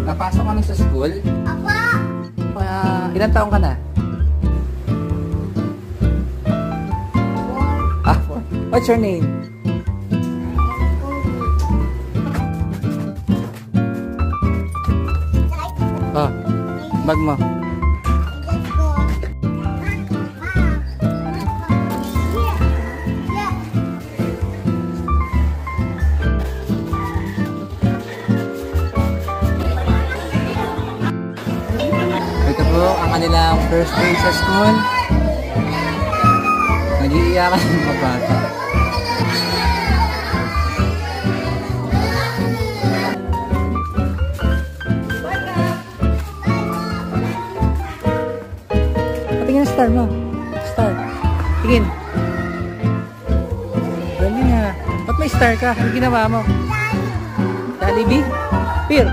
Napasok ka na sa school? Apo! Ilan taong ka na? 4. What's your name? Oh, bag mo. Ito po ang kanilang first day sa school. Nag-iiyakan ng mga bata. Patingin ang star mo. Star. Tingin. Galing nga. Ba't may star ka? Ano ginawa mo? Jollibee? Pir.